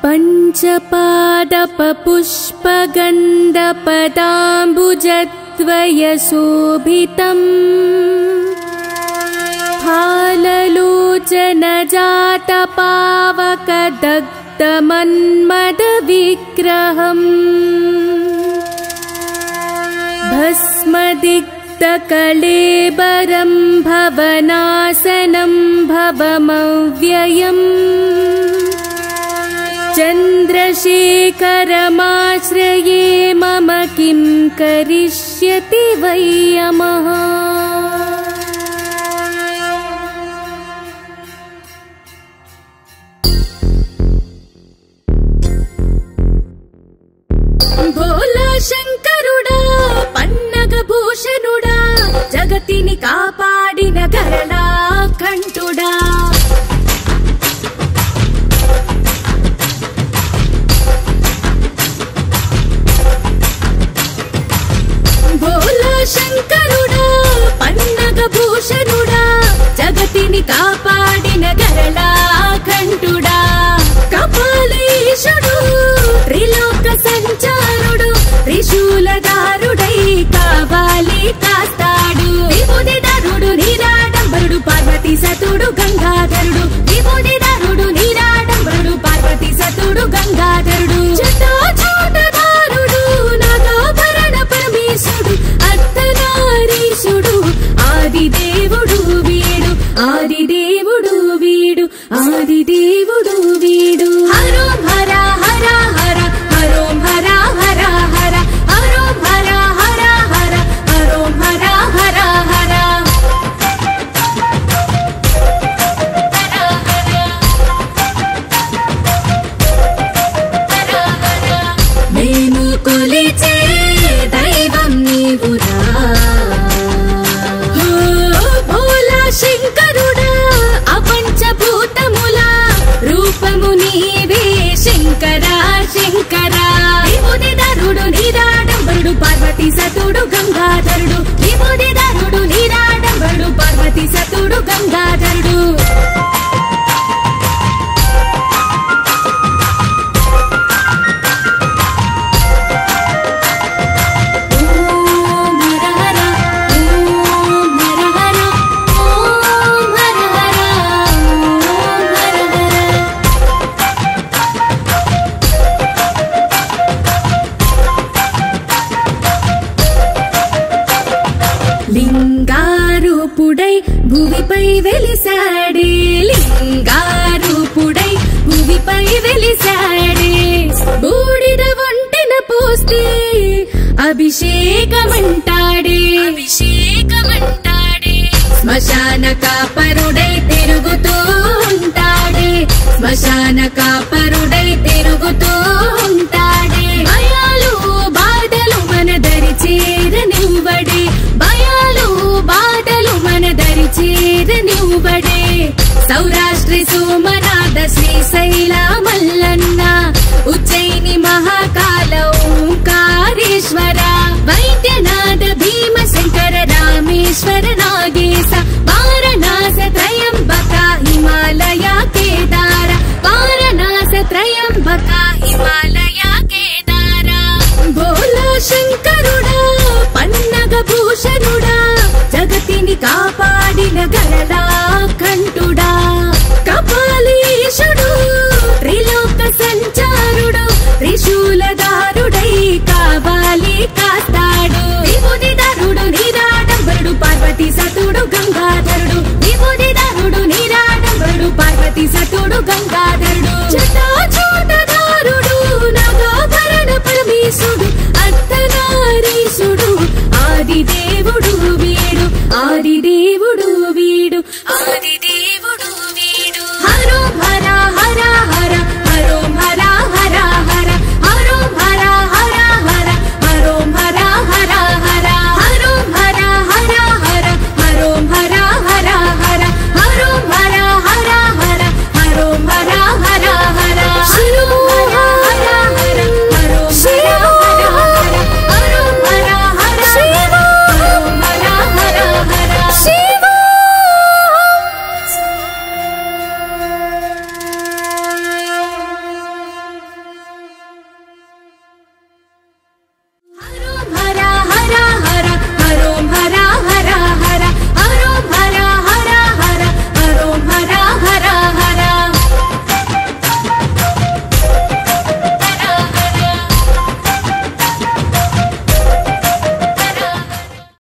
पञ्चपादपपुष्पगन्धपदाम्बुजद्वयशोभितम् फाललोचनजातपावकदग्धमन्मदविग्रहम् भस्मदिक्तकलेबरं भवनासनं भवमव्ययम् चन्द्रशेखरमाश्रये मम किं करिष्यति वै यमः। भोला शंकरुडा पन्नगभूषणुडा जगतिनि कापाडिन गरला कंठुडा भोला शंकरुडा पन्नगभूषणुडा जगतिनि कापाडिन गरला कंठुडा कपालीशुडु त्रिलोक संचारुडु त्रिशूलधारुडै कावाली कास्ताडु विभूतिधरुडु नीराडंबरुडु पार्वती सतुडु गंगाधरुडु विभूतिधरुडु नीराडंबरुडु पार्वती सतुडु गंगाधरुडु जटाजूटधारुडु नागाभरण परमेशुडु अर्थनारीशुडु आदिदेवुडु वीडु आदिदेवुडु वीडु आदिदेवुडु वीडु हरो हर हर हर हरो हर हर हर हरो हर हर हर हरो हर हर हर मेनु कोलिचे दैवं नीवुरा भोला शंकरुडा अपंचभूतमुला रूपमु नीवे शंकरा शंकरा विभूतिधरुडु नीराडंबरुडु पार्वती सतुडु गंगाधरुडु विभूतिधरुडु नीराडंबरुडु पार्वती सतुडु गंगाधरुडु లింగారూపుడై భూమిపై వెలిసాడే లింగారూపుడై భూమిపై వెలిసాడే బూడిద ఒంటెన పోస్తే అభిషేకమంటాడే అభిషేకమంటాడే శ్మశాన కాపరుడై తిరుగుతూ ఉంటాడే శ్మశాన కాపరుడై తిరుగుతూ ఉంటాడే భయాలు బాధలు మన దరి చేరనివ్వడే భయాలు బాధలు మన దరి చేరనివ్వడే సౌరాష్ట్ర సోమనాథ శ్రీశైల మల్లన్న ఉజ్జయిని మహాకాల ఓంకారేశ్వర వైద్యనాథ భీమశంకర రామేశ్వర నాగేశ వారణాస త్రయంబక హిమాలయ కేదార వారణాస త్రయంబక హిమాలయ కేదార భోలా శంకరుడా పన్నగభూషణుడా జగతిని కాపాడిన గరలా కంఠు